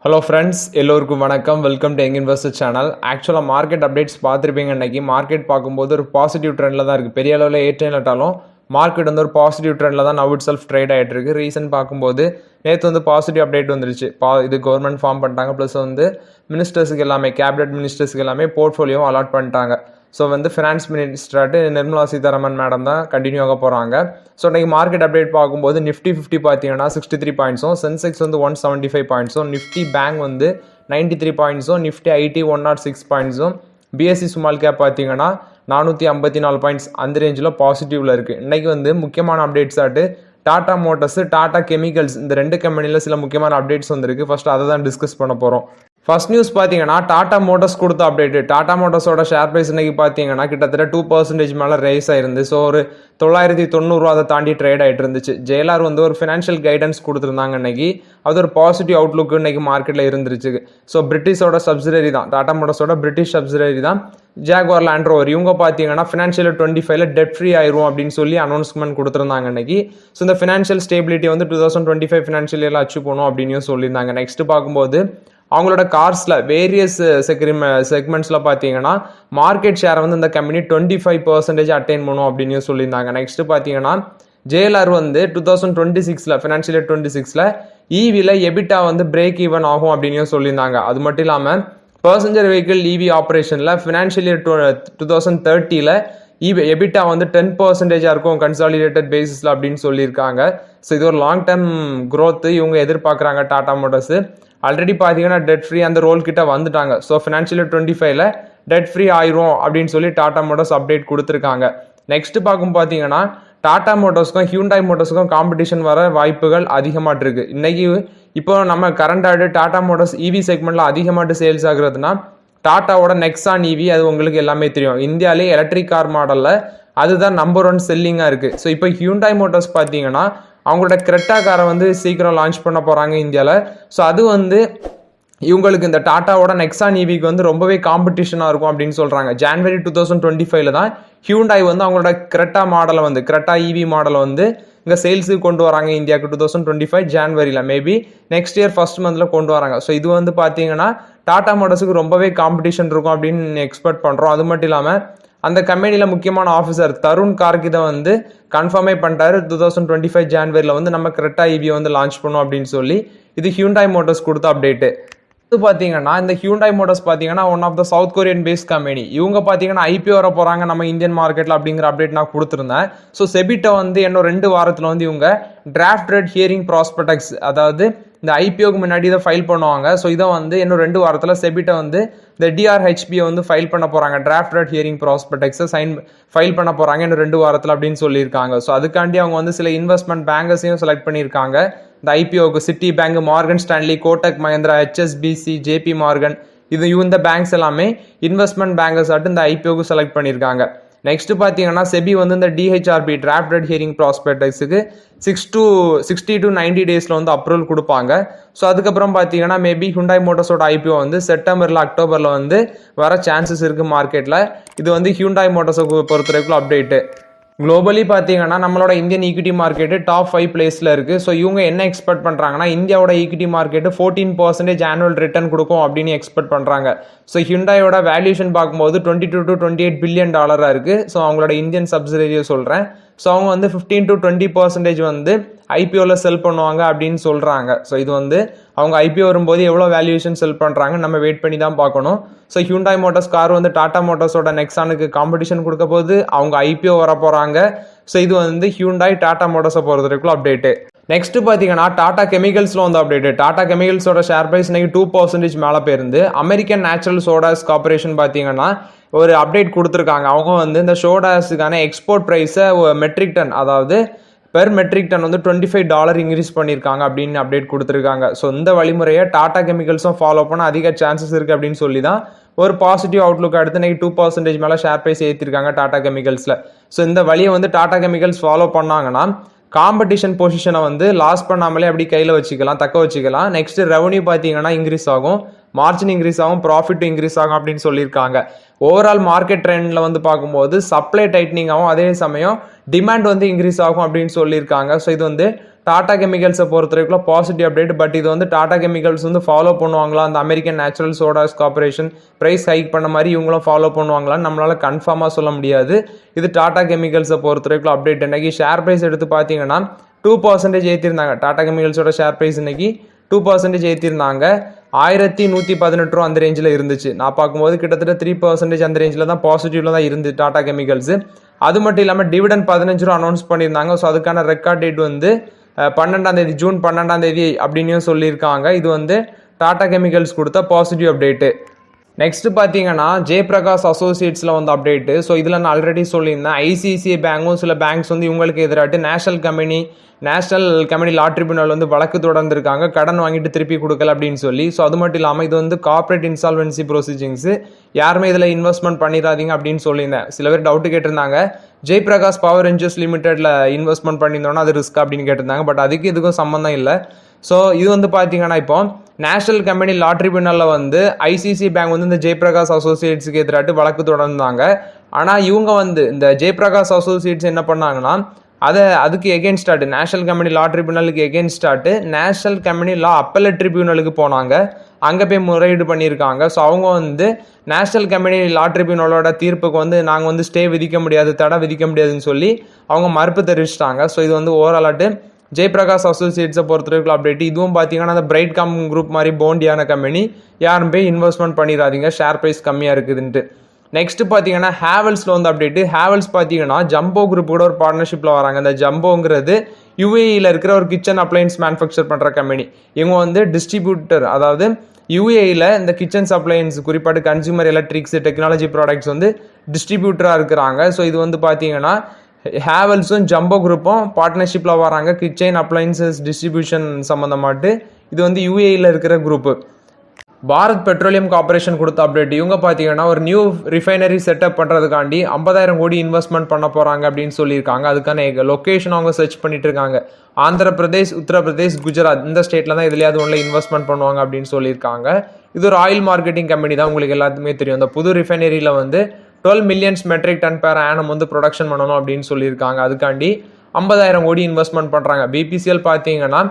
Hello friends, எல்லோருக்கும் வணக்கம். Welcome to young investor channel. ஆக்சுவலாக மார்க்கெட் அப்டேட்ஸ் பார்த்துருப்பீங்க. இன்றைக்கி மார்க்கெட் பார்க்கும்போது ஒரு பாசிட்டிவ் ட்ரெண்டில் தான் இருக்குது. பெரிய அளவில் ஏற்றாலும் மார்க்கெட் வந்து ஒரு பாசிட்டிவ் ட்ரெண்டில் தான் நவ் இட் செல்ஃப் ட்ரேட் ஆகிட்டு இருக்கு. ரீசன் பார்க்கும்போது நேற்று வந்து பாசிட்டிவ் அப்டேட் வந்துருச்சு. இது கவர்மெண்ட் ஃபார்ம் பண்ணிட்டாங்க. ப்ளஸ் வந்து மினிஸ்டர்ஸுக்கு எல்லாமே கேபினட் மினிஸ்டர்ஸுக்கு எல்லாமே போர்ட்ஃபோலியோவும் அலாட் பண்ணிட்டாங்க. ஸோ வந்து ஃபினான்ஸ் மினிஸ்டராட்டு நிர்மலா சீதாராமன் மேடம் தான் கண்டினியூ ஆக போகிறாங்க. ஸோ இன்றைக்கி மார்க்கெட் அப்டேட் பார்க்கும்போது நிஃப்டி 50 பார்த்தீங்கன்னா 63 பாயிண்ட்ஸும், சென்செக்ஸ் வந்து 175 பாயிண்ட்ஸும், நிஃப்டி பேங்க் வந்து 93 பாயிண்ட்ஸும், நிஃப்டி ஐடி 106 பாயிண்ட்ஸும், பிஎஸ்சி ஸ்மால் கேப் பார்த்தீங்கன்னா 454 பாயிண்ட்ஸ் அந்த ரேஞ்சில் பாசிட்டிவில் இருக்குது. இன்றைக்கி வந்து முக்கியமான அப்டேட்ஸ் ஆட்டு டாடா மோட்டர்ஸ், டாடா கெமிக்கல்ஸ் இந்த ரெண்டு கம்பெனியில் சில முக்கியமான அப்டேட்ஸ் வந்துருக்கு. ஃபர்ஸ்ட் அதை தான் டிஸ்கஸ் பண்ண போகிறோம். ஃபர்ஸ்ட் நியூஸ் பார்த்தீங்கன்னா டாடா மோட்டர்ஸ் கொடுத்த அப்டேட். டாடா மோட்டர்ஸோட ஷேர் பிரைஸ் இன்னைக்கு பார்த்தீங்கன்னா கிட்டத்தட்ட 2% மேலே ரைஸ் ஆயிருந்து. ஸோ ஒரு 990 அதை தாண்டி ட்ரேட் ஆகிட்டு இருந்துச்சு. ஜெயலர் வந்து ஒரு ஃபினான்ஷியல் கைடன்ஸ் கொடுத்துருந்தாங்க இன்னைக்கு. அது ஒரு பாசிட்டிவ் அவுட்லுக் இன்னைக்கு மார்க்கெட்டில் இருந்துருச்சு. ஸோ பிரிட்டிஷோட சப்சிடரி தான் டாடா மோட்டர்ஸோட பிரிட்டிஷ் சப்சிடரி தான் ஜாகுவார் லேண்ட் ரோவர். இவங்க பார்த்தீங்கன்னா ஃபினான்ஷியல் 25ல டெட் ஃப்ரீ ஆயிரும் அப்படின்னு சொல்லி அனௌன்ஸ்மெண்ட் கொடுத்துருந்தாங்க இன்னைக்கு. ஸோ இந்த ஃபினான்ஷியல் ஸ்டேபிலிட்டி வந்து 2025 ஃபினான்ஷியல் இயர்ல அச்சீவ் பண்ணும் அப்படின்னு சொல்லியிருந்தாங்க. நெக்ஸ்ட் பார்க்கும்போது அவங்களோட கார்ஸில் வேரியஸ் செக்மெண்ட்ஸில் பார்த்தீங்கன்னா மார்க்கெட் ஷேரை வந்து இந்த கம்பெனி 25% அட்டைன் பண்ணும் அப்படின்னு சொல்லியிருந்தாங்க. நெக்ஸ்ட் பார்த்தீங்கன்னா ஜேஎல்ஆர் வந்து 2026 ஃபினான்ஷியல் இயர் 26ல ஈவியில் எபிட்டா வந்து பிரேக் ஈவன் ஆகும் அப்படின்னு சொல்லியிருந்தாங்க. அது மட்டும் இல்லாமல் பர்சஞ்சர் வெஹிக்கிள் இவி ஆப்ரேஷனில் ஃபினான்ஷியல் இயர் 2030ல எபிட்டா வந்து 10% இருக்கும் கன்சாலிடேட்டட் பேசிஸில் அப்படின்னு சொல்லியிருக்காங்க. ஸோ இது ஒரு லாங் டேர்ம் க்ரோத் இவங்க எதிர்பார்க்குறாங்க டாடா மோட்டர்ஸ். ஆல்ரெடி பார்த்தீங்கன்னா டெட் ஃப்ரீ அந்த ரோல் கிட்ட வந்துட்டாங்க. ஸோ ஃபினான்ஷியல் 25ல டெட் ஃப்ரீ ஆயிரும் அப்படின்னு சொல்லி டாடா மோட்டர்ஸ் அப்டேட் கொடுத்துருக்காங்க. நெக்ஸ்ட் பார்க்கும் பார்த்தீங்கன்னா டாடா மோட்டர்ஸ்க்கும் ஹியூண்டாய் மோட்டர்ஸ்க்கும் காம்படிஷன் வர வாய்ப்புகள் அதிகமாட்டு இருக்கு. இன்னைக்கு இப்போ நம்ம கரண்டாடு டாடா மோட்டர்ஸ் இவி செக்மெண்ட்ல அதிகமாட்டு சேல்ஸ் ஆகுறதுனா டாட்டாவோட நெக்ஸான் இவி, அது உங்களுக்கு எல்லாமே தெரியும். இந்தியாவிலே எலக்ட்ரிக் கார் மாடலில் அதுதான் நம்பர் 1 செல்லிங்காக இருக்குது. ஸோ இப்போ ஹியூண்டாய் மோட்டர்ஸ் பார்த்தீங்கன்னா அவங்களோட கிரெட்டா காரை வந்து சீக்கிரம் லான்ச் பண்ண போகிறாங்க இந்தியாவில். ஸோ அது வந்து இவங்களுக்கு இந்த டாட்டாவோட நெக்ஸான் இவிக்கு வந்து ரொம்பவே காம்படிஷனாக இருக்கும் அப்படின்னு சொல்கிறாங்க. ஜான்வரி 2025ல தான் ஹியூண்டாய் வந்து அவங்களோட கிரெட்டா மாடலை வந்து கிரெட்டா இவி மாடலை வந்து இங்கே சேல்ஸுக்கு கொண்டு வராங்க இந்தியாவுக்கு. 2025 ஜான்வரியில் மேபி நெக்ஸ்ட் இயர் ஃபர்ஸ்ட் மந்தில் கொண்டு வராங்க. ஸோ இது வந்து பார்த்தீங்கன்னா டாடா மோட்டர்ஸுக்கு ரொம்பவே காம்படிஷன் இருக்கும் அப்படின்னு எக்ஸ்பெக்ட் பண்ணுறோம். அது மட்டும் இல்லாமல் அந்த கம்பெனியில் முக்கியமான ஆஃபீஸர் தருண் கார்கிதை வந்து கன்ஃபார்மே பண்ணிட்டாரு 2025 ஜான்வரியில் வந்து நம்ம கிரெட்டா இவியை வந்து லான்ச் பண்ணோம் அப்படின்னு சொல்லி. இது ஹியூண்டாய் மோட்டர்ஸ் கொடுத்த அப்டேட்டு. இது பார்த்தீங்கன்னா இந்த ஹியூண்டாய் மோட்டர்ஸ் பார்த்தீங்கன்னா one of the South Korean based company. இவங்க பார்த்தீங்கன்னா ஐபிஓ வர போகிறாங்க நம்ம இந்தியன் மார்க்கெட்டில் அப்படிங்கிற அப்டேட் நான் கொடுத்துருந்தேன். ஸோ செபிட்ட வந்து இன்னும் 2 வாரத்தில் வந்து இவங்க டிராஃப்ட் ரெட் ஹியரிங் ப்ராஸ்பெக்டஸ், அதாவது இந்த ஐபிஓக்கு முன்னாடி இதை ஃபைல் பண்ணுவாங்க. ஸோ இதை வந்து இன்னும் 2 வாரத்தில் செபிட்ட வந்து இந்த டிஆர்ஹெச்பியை வந்து ஃபைல் பண்ண போகிறாங்க. டிராஃப்ட் ரெட் ஹியரிங் ப்ராஸ்பெக்டஸை ஃபைல் பண்ண போகிறாங்க இன்னும் 2 வாரத்தில் அப்படின்னு சொல்லியிருக்காங்க. ஸோ அதுக்காண்டி அவங்க வந்து சில இன்வெஸ்ட்மெண்ட் பேங்கர்ஸையும் செலக்ட் பண்ணியிருக்காங்க. இந்த ஐபிஓக்கு Citi bank, Morgan Stanley, Kotak Mahindra, HSBC, JP Morgan இந்த பேங்க்ஸ் எல்லாமே இன்வெஸ்ட்மெண்ட் பேங்கர்ஸ் ஆட்டு இந்த ஐபிஓக்கு செலக்ட் பண்ணியிருக்காங்க. நெக்ஸ்ட் பார்த்தீங்கன்னா செபி வந்து இந்த டிஹெச்ஆர்பி டிராஃப்ட் ரெட் ஹியரிங் ப்ராஸ்பெக்டஸுக்கு 60 to 90 டேஸில் வந்து அப்ரூவல் கொடுப்பாங்க. ஸோ அதுக்கப்புறம் பார்த்தீங்கன்னா மேபி ஹியூண்டாய் மோட்டர்ஸோட ஐபிஓ வந்து செப்டம்பரில் அக்டோபரில் வந்து வர சான்சஸ் இருக்குது மார்க்கெட்டில். இது வந்து ஹியூண்டாய் மோட்டர்ஸை பொறுத்த வரைக்கும் அப்டேட்டு. குளோபலி பார்த்தீங்கன்னா நம்மளோட இந்தியன் ஈக்விட்டி மார்க்கெட்டு டாப் 5 பிளேஸில் இருக்குது. ஸோ இவங்க என்ன எக்ஸ்பெக்ட் பண்ணுறாங்கன்னா இந்தியாவோட ஈக்விட்டி மார்க்கெட்டு 14% ஆனுவல் ரிட்டர்ன் கொடுக்கும் அப்படின்னு எக்ஸ்பெக்ட் பண்ணுறாங்க. ஸோ ஹியூண்டாயோட வேல்யூஷன் பார்க்கும்போது $22 to $28 பில்லியன் இருக்குது. ஸோ அவங்களோட இந்தியன் சப்சிடரியை சொல்கிறேன். ஸோ அவங்க வந்து 15 to 20% வந்து ஐபிஓவில் செல் பண்ணுவாங்க அப்படின்னு சொல்கிறாங்க. ஸோ இது வந்து அவங்க ஐபிஓ வரும்போது எவ்வளோ வேல்யூஷன் செல் பண்ணுறாங்க நம்ம வெயிட் பண்ணி தான் பார்க்கணும். ஸோ ஹியூண்டாய் மோட்டர்ஸ் கார் வந்து டாடா மோட்டர்ஸோட நெக்ஸானுக்கு காம்படிஷன் கொடுக்க போது அவங்க ஐபிஓ வர போகிறாங்க. ஸோ இது வந்து ஹியூண்டாய் டாடா மோட்டர்ஸை பொறுத்த வரைக்கும் அப்டேட்டு. நெக்ஸ்ட் பார்த்தீங்கன்னா டாடா கெமிக்கல்ஸில் வந்து அப்டேட்டு. டாடா கெமிக்கல்ஸோட ஷேர் பிரைஸ் இன்னைக்கு 2% மேலே போயிருந்து. அமெரிக்கன் நேச்சுரல் சோடாஸ் கார்பரேஷன் பார்த்தீங்கன்னா ஒரு அப்டேட் கொடுத்துருக்காங்க. அவங்க வந்து இந்த சோடாஸுக்கான எக்ஸ்போர்ட் ப்ரைஸை மெட்ரிக் டன், அதாவது பெர் மெட்ரிக் டன் வந்து $25 இன்க்ரீஸ் பண்ணியிருக்காங்க அப்படின்னு அப்டேட் கொடுத்துருக்காங்க. ஸோ இந்த வழிமுறையை டாடா கெமிக்கல்ஸும் ஃபாலோ பண்ண அதிக சான்சஸ் இருக்குது அப்படின்னு சொல்லி தான் ஒரு பாசிட்டிவ் அவுட்லுக் அடுத்து இன்னைக்கு 2% மேலே ஷேர் ப்ரைஸ் ஏற்றிருக்காங்க டாடா கெமிக்கல்ஸில். ஸோ இந்த வழியை வந்து டாடா கெமிக்கல்ஸ் ஃபாலோ பண்ணாங்கன்னா காம்படிஷன் பொசிஷனை வந்து லாஸ் பண்ணாமலே அப்படி கையில் வச்சுக்கலாம், தக்க வச்சுக்கலாம். நெக்ஸ்ட் ரெவன்யூ பார்த்தீங்கன்னா இன்க்ரீஸ் ஆகும், மார்ஜின் இன்க்ரீஸ் ஆகும், ப்ராஃபிட் இன்க்ரீஸ் ஆகும் அப்படின்னு சொல்லியிருக்காங்க. ஓவரால் மார்க்கெட் ட்ரெண்டில் வந்து பார்க்கும்போது சப்ளை டைட்னிங் ஆகும், அதே சமயம் டிமாண்ட் வந்து இன்க்ரீஸ் ஆகும் அப்படின்னு சொல்லியிருக்காங்க. ஸோ இது வந்து டாடா கெமிக்கல்ஸை பொறுத்தவரைக்கும் பாசிட்டிவ் அப்டேட். பட் இது வந்து டாடா கெமிக்கல்ஸ் வந்து ஃபாலோ பண்ணுவாங்களா, அந்த American natural sodas corporation price hike பண்ண மாதிரி இவங்களும் ஃபாலோ பண்ணுவாங்களான்னு நம்மளால கன்ஃபார்மாக சொல்ல முடியாது. இது டாடா கெமிக்கல்ஸை பொறுத்தவரைக்கும் அப்டேட். இன்னைக்கு ஷேர் ப்ரைஸ் எடுத்து பார்த்தீங்கன்னா 2% ஏற்றிருந்தாங்க. டாடா கெமிக்கல்ஸோட ஷேர் ப்ரைஸ் இன்னைக்கு 2% ஏற்றிருந்தாங்க. 1118 ரூபா அந்த ரேஞ்சில் இருந்துச்சு. நான் பார்க்கும்போது கிட்டத்தட்ட 3% அந்த ரேஞ்சில் தான் பாசிட்டிவ்ல தான் இருந்து டாடா கெமிக்கல்ஸ். அது மட்டும் இல்லாமல் டிவிடன் 15 ரூபா அனௌன்ஸ் பண்ணியிருந்தாங்க. ஸோ அதுக்கான ரெக்கார்ட் டேட் வந்து 12ஆம் தேதி, ஜூன் 12ஆம் தேதி அப்படின்னு சொல்லியிருக்காங்க. இது வந்து டாடா கெமிக்கல்ஸ் கொடுத்த பாசிட்டிவ் அப்டேட்டு. நெக்ஸ்ட் பார்த்தீங்கன்னா ஜெயபிரகாஷ் அசோசியேட்ஸில் வந்து அப்டேட்டு. ஸோ இதில் நான் ஆல்ரெடி சொல்லியிருந்தேன், ஐசிஐசிஐ பேங்கும் சில பேங்க்ஸ் வந்து இவங்களுக்கு எதிராட்டு நேஷனல் கம்பெனி லா ட்ரிபியூனல் வந்து வழக்கு தொடர்ந்துருக்காங்க, கடன் வாங்கிட்டு திருப்பி கொடுக்கல அப்படின்னு சொல்லி. ஸோ அது மட்டும் இல்லாமல் இது வந்து கார்பரேட் இன்சால்வன்சி ப்ரொசீஜிங்ஸு, யாருமே இதில் இன்வெஸ்ட்மெண்ட் பண்ணிடாதீங்க அப்படின்னு சொல்லியிருந்தேன். சில பேர் டவுட்டு கேட்டிருந்தாங்க, ஜெயபிரகாஷ் பவர் என்ஜிஓஸ் லிமிடெட்ல இன்வெஸ்ட்மெண்ட் பண்ணியிருந்தோன்னா அது ரிஸ்க் அப்படின்னு கேட்டிருந்தாங்க. பட் அதுக்கு இதுக்கும் சம்மந்தம் இல்லை. ஸோ இது வந்து பார்த்தீங்கன்னா இப்போ நேஷனல் கம்பெனி லா ட்ரிபியூனலில் வந்து ஐசிசி பேங்க் வந்து இந்த ஜெயபிரகாஷ் அசோசியேட்ஸுக்கு எதிராட்டு வழக்கு தொடர்ந்தாங்க. ஆனால் இவங்க வந்து இந்த ஜெயபிரகாஷ் அசோசியேட்ஸ் என்ன பண்ணாங்கன்னா அதுக்கு எகென்ஸ்டாட்டு நேஷனல் கம்பெனி லா ட்ரிபியூனலுக்கு எகென்ஸ்டாட்டு நேஷனல் கம்பெனி லா அப்பெலட் ட்ரிபியூனலுக்கு போனாங்க. அங்கே போய் முறையீடு பண்ணியிருக்காங்க. ஸோ அவங்க வந்து நேஷனல் கம்பெனி லா ட்ரிபியூனலோட தீர்ப்புக்கு வந்து நாங்கள் வந்து ஸ்டே விதிக்க முடியாது, தடை விதிக்க முடியாதுன்னு சொல்லி அவங்க மறுப்பு தெரிவிச்சிட்டாங்க. ஸோ இது வந்து ஓவராலாட்டு ஜெயபிரகாஷ் அசோசியேட்ஸை பொறுத்தவரைக்கும் அப்டேட். இதுவும் பார்த்தீங்கன்னா அந்த பிரைட் காம் குரூப் மாதிரி போண்டியான கம்பெனி, யாரும் போய் இன்வெஸ்ட்மெண்ட் பண்ணிடாதீங்க, ஷேர் ப்ரைஸ் கம்மியாக இருக்குதுன்ட்டு. நெக்ஸ்ட் பார்த்தீங்கன்னா ஹேவல்ஸில் வந்து அப்டேட்டு. ஹேவல்ஸ் பார்த்தீங்கன்னா ஜம்போ குரூப் கூட ஒரு பார்ட்னர்ஷிப்பில் வராங்க. இந்த ஜம்போங்கிறது யூஏஇயில் இருக்கிற ஒரு கிச்சன் அப்ளையன்ஸ் மேனுஃபேக்சர் பண்ணுற கம்பெனி. இவங்க வந்து டிஸ்ட்ரிபியூட்டர், அதாவது யூஏஇயில் இந்த கிச்சன்ஸ் அப்ளையன்ஸ் குறிப்பாட்டு கன்சியூமர் எலக்ட்ரிக்ஸ் டெக்னாலஜி ப்ராடக்ட்ஸ் வந்து டிஸ்ட்ரிபியூட்டராக இருக்கிறாங்க. ஸோ இது வந்து பார்த்தீங்கன்னா ஹேவல்ஸும் ஜம்போ குரூப்பும் பார்ட்னர்ஷிப்பில் வராங்க கிச்சன் அப்ளையன்சஸ் டிஸ்ட்ரிபியூஷன் சம்மந்தமாட்டு. இது வந்து யூஏஇயில் இருக்கிற குரூப்பு. பாரத் பெட்ரோலியம் கார்பரேஷன் கொடுத்த அப்டேட். இவங்க பார்த்தீங்கன்னா ஒரு நியூ ரிஃபைனரி செட்டப் பண்ணுறதுக்காண்டி 50,000 கோடி இன்வெஸ்ட்மெண்ட் பண்ண போகிறாங்க அப்படின்னு சொல்லியிருக்காங்க. அதுக்கான லொக்கேஷன் அவங்க சர்ச் பண்ணிட்டு இருக்காங்க. ஆந்திர பிரதேஷ், உத்தரப்பிரதேஷ், குஜராத் இந்த ஸ்டேட்டில் தான் எதுலையாவது ஒன்றில் இன்வெஸ்ட்மெண்ட் பண்ணுவாங்க அப்படின்னு சொல்லியிருக்காங்க. இது ஒரு ஆயில் மார்க்கெட்டிங் கம்பெனி தான், உங்களுக்கு எல்லாத்துக்குமே தெரியும். அந்த புது ரிஃபைனரியில் வந்து 12 மில்லியன்ஸ் மெட்ரிக் டன் பேர் ஆனம் வந்து ப்ரொடக்ஷன் பண்ணணும் அப்படின்னு சொல்லியிருக்காங்க. அதுக்காண்டி 50,000 கோடி இன்வெஸ்ட்மெண்ட் பண்ணுறாங்க. பிபிசிஎல் பார்த்தீங்கன்னா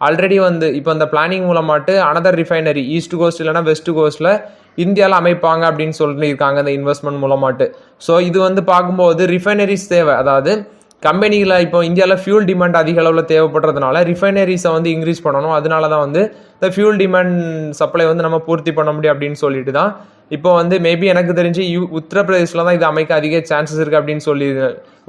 ஆல்ரெடி வந்து இப்போ இந்த பிளானிங் மூலமாட்டு அனதர் ரிஃபைனரி ஈஸ்ட் கோஸ்ட் இல்லைனா வெஸ்ட் கோஸ்ட்டில் இந்தியாவில் அமைப்பாங்க அப்படின்னு சொல்லியிருக்காங்க இந்த இன்வெஸ்ட்மெண்ட் மூலமாட்டு. ஸோ இது வந்து பார்க்கும்போது ரிஃபைனரிஸ் தேவை, அதாவது கம்பெனியில் இப்போ இந்தியாவில் ஃபியூல் டிமாண்ட் அதிக அளவில் தேவைப்படுறதுனால ரிஃபைனரிஸை வந்து இன்க்ரீஸ் பண்ணணும். அதனால தான் வந்து இந்த ஃபியூல் டிமாண்ட் சப்ளை வந்து நம்ம பூர்த்தி பண்ண முடியும் அப்படின்னு சொல்லிட்டு தான் இப்போ வந்து மேபி எனக்கு தெரிஞ்சு உத்தரப்பிரதேசில் தான் இது அமைக்க அதிக சான்சஸ் இருக்குது அப்படின்னு சொல்லி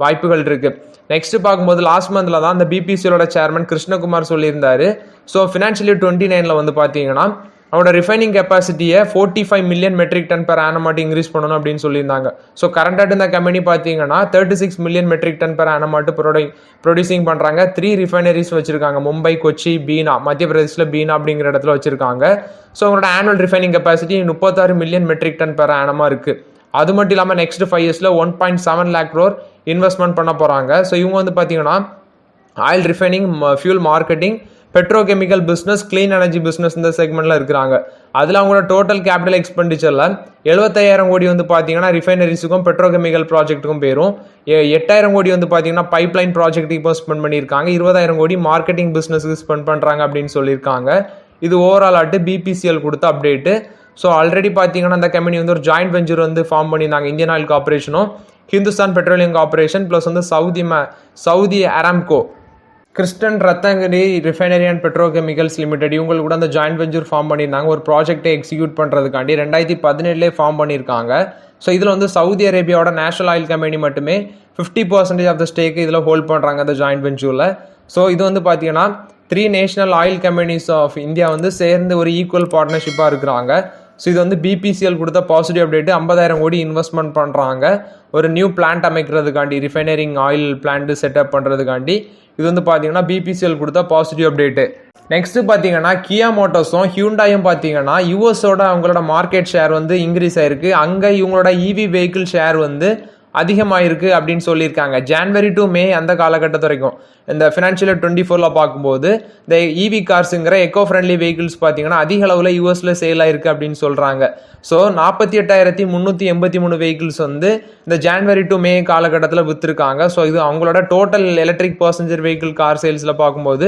வாய்ப்புகள் இருக்குது. நெக்ஸ்ட் பார்க்கும்போது லாஸ்ட் மந்தில் தான் இந்த பிபிசியோட சேர்மன் கிருஷ்ணகுமார் சொல்லியிருந்தாரு. ஸோ ஃபினான்ஷியல் இயர் 29 வந்து பார்த்தீங்கன்னா அவனோட ரிஃபைனிங் கெப்பாசிட்டியை 45 மில்லியன் மெட்ரிக் டன் பெர் ஆனமாட்டி இன்க்ரீஸ் பண்ணணும் அப்படின்னு சொல்லியிருந்தாங்க. ஸோ கரண்டாக இந்த கம்பெனி பார்த்தீங்கன்னா 36 மில்லியன் மெட்ரிக் டன் பெர் ஆனமாட்டு ப்ரொடியூசிங் பண்ணுறாங்க. 3 ரிஃபைனரிஸ் வச்சிருக்காங்க, மும்பை, கொச்சி, பீனா, மத்திய பிரதேசில் பீனா அப்படிங்கிற இடத்துல வச்சிருக்காங்க. ஸோ அவங்களோட annual refining capacity 36 million metric ton per ஆனமாக இருக்குது. அது மட்டும் இல்லாமல் நெக்ஸ்ட் 5 இயர்ஸில் 1.7 lakh crore இன்வெஸ்ட்மெண்ட் பண்ண போகிறாங்க. ஸோ இவங்க வந்து பார்த்தீங்கன்னா oil refining, fuel marketing, petrochemical business, clean energy business இந்த செக்மெண்ட்டில் இருக்கிறாங்க. அதில் அவங்களோட டோட்டல் கேபிட்டல் எக்ஸ்பெண்டிச்சரில் 75,000 கோடி வந்து பார்த்தீங்கன்னா ரிஃபைனரிஸுக்கும் பெட்ரோகெமிக்கல் ப்ராஜெக்ட்டுக்கும் போயிடும். 8,000 கோடி வந்து பார்த்தீங்கன்னா பைப்லைன் ப்ராஜெக்ட்டுக்கு இப்போ ஸ்பெண்ட் பண்ணியிருக்காங்க. 20,000 கோடி மார்க்கெட்டிங் பிஸ்னஸுக்கு ஸ்பெண்ட் பண்ணுறாங்க அப்படின்னு சொல்லியிருக்காங்க. இது ஓவரால் ஆட்டு பிபிசிஎல் கொடுத்த அப்டேட்டு. ஸோ ஆல்ரெடி பார்த்தீங்கன்னா அந்த கம்பெனி வந்து ஒரு ஜாயிண்ட் வெஞ்சர் வந்து ஃபார்ம் பண்ணியிருந்தாங்க. இந்தியன் ஆயில் கார்பரேஷனும் ஹிந்துஸ்தான் பெட்ரோலியம் கார்பரேஷன் ப்ளஸ் வந்து சவுதி அராம்கோ, கிறிஸ்டன் Ratnagiri refinery and petrochemicals limited இவங்களுக்கு கூட அந்த ஜாயிண்ட் வெஞ்சர் ஃபார்ம் பண்ணியிருந்தாங்க ஒரு ப்ராஜெக்டை எக்ஸிக்யூட் பண்ணுறதுக்காண்டி. 2017 ஃபார்ம் பண்ணியிருக்காங்க. ஸோ இதில் வந்து சவுதி அரேபியாவோட நேஷனல் ஆயில் கம்பெனி மட்டுமே 50% ஆஃப் த ஸ்டேக்கு இதில் ஹோல்ட் பண்ணுறாங்க அந்த ஜாயிண்ட் வெஞ்சூரில். ஸோ இது வந்து பார்த்தீங்கன்னா 3 national oil companies of India வந்து சேர்ந்து ஒரு ஈக்குவல் பார்ட்னர்ஷிப்பாக இருக்கிறாங்க. ஸோ இது வந்து பிபிசிஎல் கொடுத்த பாசிட்டிவ் அப்டேட்டு. 50,000 கோடி இன்வெஸ்ட்மெண்ட் பண்ணுறாங்க ஒரு நியூ பிளான்ட் அமைக்கிறதுக்காண்டி, ரிஃபைனரிங் ஆயில் பிளான்ட் செட்டப் பண்ணுறதுக்காண்டி. இது வந்து பார்த்தீங்கன்னா பிபிசிஎல் கொடுத்த பாசிட்டிவ் அப்டேட்டு. நெக்ஸ்ட் பார்த்தீங்கன்னா கியா மோட்டார்ஸும் ஹியூண்டாயும் பார்த்தீங்கன்னா யூஎஸோட அவங்களோட மார்க்கெட் ஷேர் வந்து இன்க்ரீஸ் ஆயிருக்கு. அங்கே இவங்களோட இவி வெஹிக்கிள் ஷேர் வந்து அதிகமாயிருக்கு அப்படின்னு சொல்லியிருக்காங்க. ஜான்வரி டு மே அந்த காலகட்டத்து வரைக்கும் இந்த ஃபினான்ஷியல் 24 பார்க்கும்போது இந்த இவி கார்ஸுங்கிற எக்கோ ஃப்ரெண்ட்லி வெஹிக்கிள்ஸ் பார்த்தீங்கன்னா அதிக அளவில் யூஎஸ்ல சேல் ஆயிருக்கு அப்படின்னு சொல்றாங்க. ஸோ 48,383 வெஹிக்கிள்ஸ் வந்து இந்த ஜான்வரி டு மே காலகட்டத்தில் விற்றுருக்காங்க. ஸோ இது அவங்களோட total electric passenger vehicle car சேல்ஸில் பார்க்கும்போது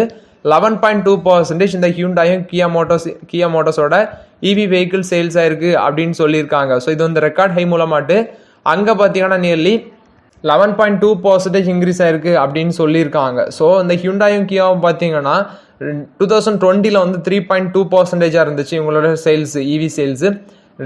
11.2% இந்த ஹியூண்டாயும் கியா மோட்டார்ஸோட இவி வெஹிக்கிள் சேல்ஸ் ஆயிருக்கு அப்படின்னு சொல்லியிருக்காங்க. ஸோ இது வந்து ரெக்கார்ட் ஹை மூலமாட்டு அங்கே பார்த்தீங்கன்னா நியர்லி 11.2% இன்க்ரீஸ் ஆயிருக்கு அப்படின்னு சொல்லியிருக்காங்க. ஸோ இந்த ஹியூண்டாயும் கியாவும் பார்த்தீங்கன்னா 2020 வந்து 3.2% இருந்துச்சு இவங்களோட சேல்ஸ், இவி சேல்ஸ்.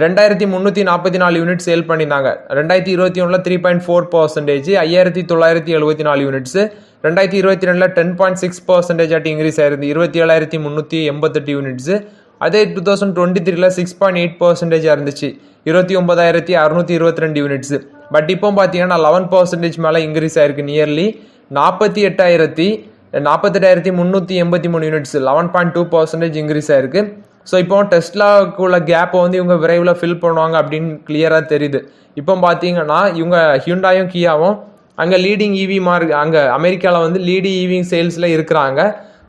2344 யூனிட் சேல் பண்ணியிருந்தாங்க. 2021 3.4%, 5974 யூனிட்ஸ். 2022 10.6% increase ஆயிருந்து 27,388 units. அதே 2023 6.8% இருந்துச்சு 29,622 யூனிட்ஸ். பட் இப்போ பார்த்தீங்கன்னா 11% மேலே இன்க்ரீஸ் ஆயிருக்கு, நியர்லி 48,383 யூனிட்ஸ், 11.2% இன்க்ரீஸ் ஆயிருக்கு. ஸோ இப்போ டெஸ்லாக்குள்ள கேப்பை வந்து இவங்க விரைவில் ஃபில் பண்ணுவாங்க அப்படின்னு கிளியராக தெரியுது. இப்போ பார்த்தீங்கன்னா இவங்க ஹியூண்டாயும் கியாவும் அங்கே லீடிங் இவி அங்கே அமெரிக்காவில் வந்து லீடிங் இவி சேல்ஸில் இருக்கிறாங்க.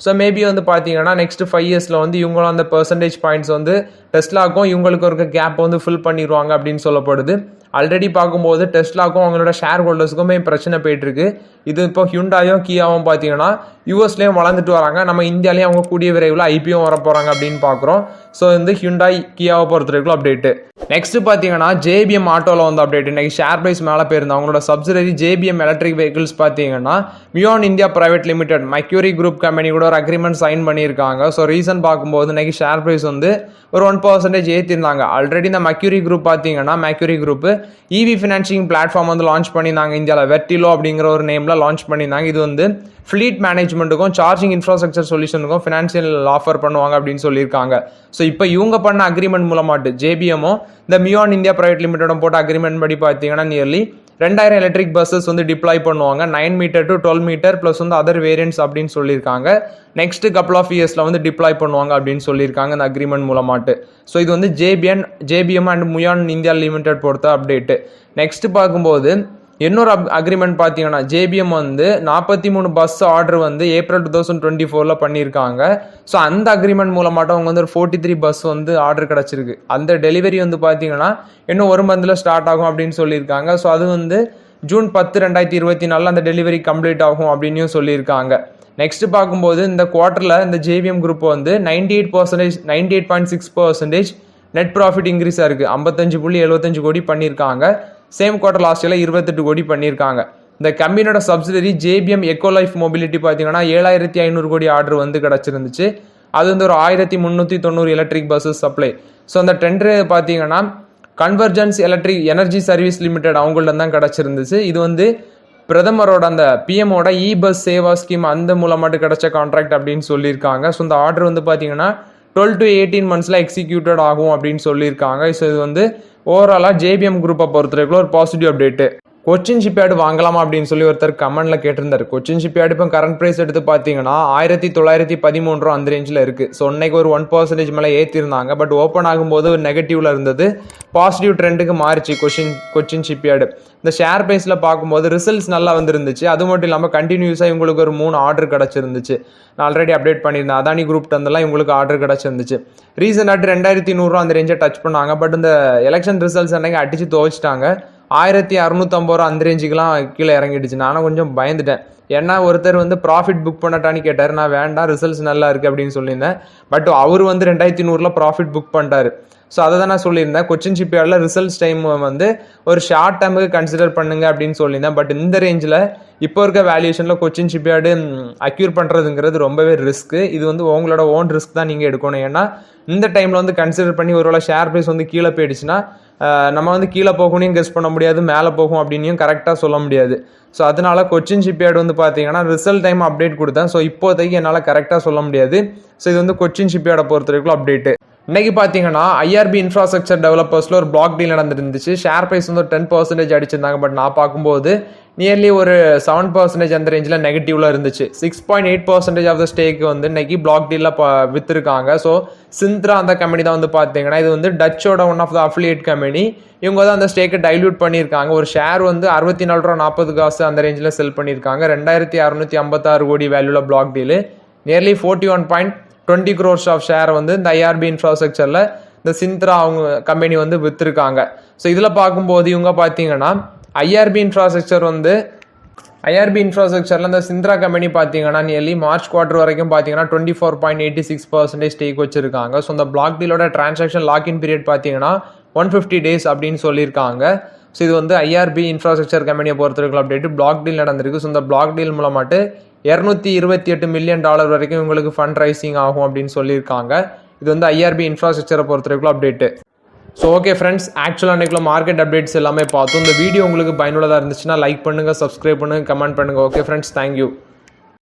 ஸோ மேபி வந்து பார்த்தீங்கன்னா நெக்ஸ்ட் 5 இயர்ஸில் வந்து இவங்களும் அந்த பெர்சன்டேஜ் பாயிண்ட்ஸ் வந்து டெஸ்லாக்கும் இவங்களுக்கு இருக்க கேப் வந்து ஃபில் பண்ணிடுவாங்க அப்படின்னு சொல்லப்படுது. ஆல்ரெடி பார்க்கும்போது டெஸ்லாக்கும் அவங்களோட ஷேர் ஹோல்டர்ஸுக்குமே பிரச்சனை போயிட்டு இருக்கு. இது இப்போ ஹியூண்டாயும் கியாவும் பார்த்தீங்கன்னா யூஎஸ்லேயும் வளர்ந்துட்டு வராங்க. நம்ம இந்தியாலேயும் அவங்க கூடிய விரைவில் ஐபிஓ வர போகிறாங்க அப்படின்னு பார்க்குறோம். ஸோ வந்து ஹியூண்டாய் கியாவை பொறுத்த வரைக்கும் அப்டேட்டு. நெக்ஸ்ட் பார்த்தீங்கன்னா ஜேபிஎம் ஆட்டோவில் வந்து அப்டேட். இன்னைக்கு ஷேர் பிரைஸ் மேலே போயிருந்தோம். அவங்களோட சப்சிடரி ஜேபிஎம் எலக்ட்ரிக் வெஹிக்கிள்ஸ் பார்த்தீங்கன்னா மியான் இந்தியா பிரைவேட் லிமிடெட் மைக்யூரி குரூப் கம்பெனி கூட ஒரு அக்ரிமெண்ட் சைன் பண்ணியிருக்காங்க. ஸோ ரீசன் பார்க்கும்போது இன்னைக்கு ஷேர் பிரைஸ் வந்து ஒரு 1% ஏற்றிருந்தாங்க. ஆல்ரெடி இந்த மைக்யூரி குரூப் பார்த்தீங்கன்னா மைக்யூரி குரூப் இவி ஃபினான்சிங் பிளாட்ஃபார்ம் வந்து லான்ச் பண்ணியிருந்தாங்க இந்தியாவில். வெர்டிலோ அப்படிங்கிற ஒரு நேமில் லான்ச் பண்ணியிருந்தாங்க. இது வந்து ஃப்ளீட் மேனேஜ்மெண்ட்டுக்கும் சார்ஜிங் இன்ஃப்ராஸ்ட்ரக்சர் சொல்யூஷனுக்கும் ஃபினான்ஷியல் ஆஃபர் பண்ணுவாங்க அப்படின்னு சொல்லியிருக்காங்க. ஸோ இப்போ இவங்க பண்ண அக்ரிமெண்ட் மூலமாட்டு ஜேபிஎம்மும் இந்த மியான் இந்தியா பிரைவேட் லிமிடெடும் போட்ட அக்ரிமெண்ட் படி பார்த்தீங்கன்னா நியர்லி 2000 எலக்ட்ரிக் பஸ்ஸஸ் வந்து டிப்ளாய் பண்ணுவாங்க. 9 மீட்டர் டு 12 மீட்டர் ப்ளஸ் வந்து அதர் வேரியன்ட்ஸ் அப்படின்னு சொல்லியிருக்காங்க. நெக்ஸ்ட் கப்பல் ஆஃப் இயர்ஸில் வந்து டிப்ளாய் பண்ணுவாங்க அப்படின்னு சொல்லியிருக்காங்க இந்த அக்ரிமெண்ட் மூலமாட்டு. ஸோ இது வந்து ஜேபிஎம் அண்ட் மியான் இந்தியா லிமிடெட் பொறுத்த அப்டேட்டு. நெக்ஸ்ட் பார்க்கும்போது இன்னொரு அக்ரிமெண்ட் பார்த்தீங்கன்னா ஜேபிஎம் வந்து 43 பஸ் ஆர்டர் வந்து ஏப்ரல் 2024 பண்ணியிருக்காங்க. ஸோ அந்த அக்ரிமெண்ட் மூலமாட்டம் அவங்க வந்து ஒரு 43 பஸ் வந்து ஆர்டர் கிடச்சிருக்கு. அந்த டெலிவரி வந்து பார்த்தீங்கன்னா இன்னும் ஒரு மந்தில் ஸ்டார்ட் ஆகும் அப்படின்னு சொல்லியிருக்காங்க. ஸோ அது வந்து ஜூன் 10, 2024 அந்த டெலிவரி கம்ப்ளீட் ஆகும் அப்படின்னு சொல்லியிருக்காங்க. நெக்ஸ்ட் பார்க்கும்போது இந்த குவார்ட்டரில் இந்த ஜேபிஎம் குரூப் வந்து 98.6% நெட் ப்ராஃபிட் இன்க்ரீஸ் ஆயிருக்கு. 55.75 கோடி பண்ணியிருக்காங்க. சேம் குவார்டர் லாஸ்ட் இயர்ல 28 கோடி பண்ணியிருக்காங்க. இந்த கம்பெனியோட subsidiary JBM echo life mobility பார்த்தீங்கன்னா 7,500 கோடி ஆர்டர் வந்து கிடச்சிருந்துச்சு. அது வந்து ஒரு 1,390 எலக்ட்ரிக் பஸ்ஸஸ் சப்ளை. ஸோ அந்த டெண்டர் பார்த்தீங்கன்னா convergence electric energy service limited அவங்கள்ட்ட தான் கிடச்சிருந்துச்சு. இது வந்து பிரதமரோட அந்த பிஎம்மோட இ பஸ் சேவா ஸ்கீம் அந்த மூலமாட்டு கிடைச்ச கான்ட்ராக்ட் அப்படின்னு சொல்லியிருக்காங்க. ஸோ இந்த ஆர்டர் வந்து பார்த்தீங்கன்னா 12 to 18 monthsல எக்ஸிக்யூட்டட் ஆகும் அப்படின்னு சொல்லியிருக்காங்க. ஸோ இது வந்து ஓவராலாக ஜேபிஎம் குரூப்பை பொறுத்தவரைக்கும் ஒரு பாசிட்டிவ் அப்டேட்டு. கொச்சின் ஷிப்யார்டு வாங்கலாமா அப்படின்னு சொல்லி ஒருத்தர் கமெண்ட்ல கேட்டிருந்தாரு. கொச்சின் ஷிப்யார்டு இப்போ கரண்ட் ப்ரைஸ் எடுத்து பார்த்தீங்கன்னா 1913 அந்த ரேஞ்சில் இருக்குது. ஸோ இன்னைக்கு ஒரு 1% மேலே ஏற்றிருந்தாங்க. பட் ஓப்பன் ஆகும்போது ஒரு நெகட்டிவ்ல இருந்தது, பாசிட்டிவ் ட்ரெண்டுக்கு மாறிச்சு கொச்சின் ஷிப்யார்டு. இந்த ஷேர் ப்ரைஸில் பார்க்கும்போது ரிசல்ட்ஸ் நல்லா வந்துருந்துச்சு. அது மட்டும் இல்லாமல் கண்டினியூஸாக இவங்களுக்கு ஒரு 3 ஆர்டர் கிடச்சிருந்துச்சு. நான் ஆல்ரெடி அப்டேட் பண்ணியிருந்தேன். அதானி குரூப் தந்தெல்லாம் இவங்களுக்கு ஆர்டர் கிடச்சிருந்துச்சு. ரீசெண்டாக 2100 அந்த ரேஞ்சை டச் பண்ணாங்க. பட் இந்த எலெக்ஷன் ரிசல்ட்ஸ் அன்னைக்கு அடிச்சு துவைச்சிட்டாங்க. 1650 அந்த ரேஞ்சுக்கெலாம் கீழே இறங்கிடுச்சு. நானும் கொஞ்சம் பயந்துட்டேன். ஏன்னா ஒருத்தர் வந்து ப்ராஃபிட் புக் பண்ணட்டான்னு கேட்டார். நான் வேண்டாம், ரிசல்ட்ஸ் நல்லா இருக்குது அப்படின்னு சொல்லியிருந்தேன். பட் அவர் வந்து 2100 ப்ராஃபிட் புக் பண்ணிட்டாரு. ஸோ அதை தான் நான் சொல்லியிருந்தேன். கொச்சின் ஷிப்யார்டில் ரிசல்ட்ஸ் டைம் வந்து ஒரு ஷார்ட் டைமுக்கு கன்சிடர் பண்ணுங்க அப்படின்னு சொல்லியிருந்தேன். பட் இந்த ரேஞ்சில் இப்போ இருக்க வேல்யூஷனில் கொச்சின் ஷிப்யார்டு அக்யூர் பண்ணுறதுங்கிறது ரொம்பவே ரிஸ்க்கு. இது வந்து உங்களோட ஓன் ரிஸ்க் தான் நீங்கள் எடுக்கணும். ஏன்னா இந்த டைமில் வந்து கன்சிடர் பண்ணி ஒருவேளை ஷேர் ப்ரைஸ் வந்து கீழே போயிடுச்சுன்னா நம்ம வந்து கீழே போகணும் கெஸ் பண்ண முடியாது, மேலே போகும் அப்படின்னும் கரெக்டாக சொல்ல முடியாது. ஸோ அதனால கொச்சின் ஷிப்யார்டு வந்து பார்த்தீங்கன்னா ரிசல்ட் டைம் அப்டேட் கொடுத்தேன். ஸோ இப்போதைக்கு என்னால் கரெக்டாக சொல்ல முடியாது. ஸோ இது வந்து கொச்சின் ஷிப்யார்டை பொறுத்த வரைக்கும் அப்டேட்டு. இன்னைக்கு பார்த்தீங்கன்னா ஐஆர்பி இன்ஃப்ராஸ்ட்ரக்சர் டெவலப்பர்ஸில் ஒரு பிளாக் டீல் நடந்துருந்துச்சு. ஷேர் ப்ரைஸ் வந்து ஒரு 10% அடிச்சிருந்தாங்க. பட் நான் பார்க்கும்போது நியர்லி ஒரு 7% அந்த ரேஞ்சில் நெகட்டிவ்ல இருந்துச்சு. 6.8% ஆஃப் த ஸ்டேக் வந்து இன்னைக்கு பிளாக் டீலில் விற்றுருக்காங்க. ஸோ சிந்த்ரா அந்த கம்பெனி தான் வந்து பார்த்தீங்கன்னா இது வந்து டச்சோட one of the affiliate company. இவங்க தான் அந்த ஸ்டேக்கை டைல்யூட் பண்ணியிருக்காங்க. ஒரு ஷேர் வந்து 64.40 அந்த ரேஞ்சில் செல் பண்ணியிருக்காங்க. 2656 கோடி வேல்யூல block deal. Nearly 41.20 crores of share வந்து இந்த ஐஆர்பி இன்ஃப்ராஸ்ட்ரக்சரில் இந்த சிந்த்ரா அவங்க கம்பெனி வந்து விற்றுருக்காங்க. ஸோ இதில் பார்க்கும்போது இவங்க பார்த்தீங்கன்னா ஐஆர்பி இன்ஃப்ராஸ்ட்ரக்சரில் இந்த சிந்த்ரா கம்பெனி பார்த்தீங்கன்னா நியர்லி மார்ச் குவார்டர் வரைக்கும் பார்த்தீங்கன்னா 24.86% ஸ்டேக் வச்சிருக்காங்க. ஸோ இந்த பிளாக் டீலோட டிரான்சாக்ஷன் லாக்இன் பீரியட் பார்த்தீங்கன்னா 150 days அப்படின்னு சொல்லியிருக்காங்க. ஸோ இது வந்து ஐஆர்பி இன்ஃப்ராஸ்ட்ரக்சர் கம்பெனியை பொறுத்தவரைக்கும் அப்டேட் பிளாக் டீல் நடந்திருக்கு. ஸோ இந்த பிளாக் டீல் மூலமாட்டு $228 million வரைக்கும் உங்களுக்கு ஃபண்ட் ரைசிங் ஆகும் அப்படின்னு சொல்லியிருக்காங்க. இது வந்து ஐஆர்பி இன்ஃப்ராஸ்ட்ரக்சரை பொறுத்தவரைக்கும் அப்டேட்டு. ஸோ ஓகே ஃப்ரெண்ட்ஸ், ஆக்சுவலாக அன்றைக்குள்ள மார்க்கெட் அப்டேட்ஸ் எல்லாமே பார்த்தோம். இந்த வீடியோ உங்களுக்கு பயனுள்ளதாக இருந்துச்சுன்னா லைக் பண்ணுங்கள், சப்ஸ்கிரைப் பண்ணுங்கள், கமெண்ட் பண்ணுங்கள். Okay friends, thank you.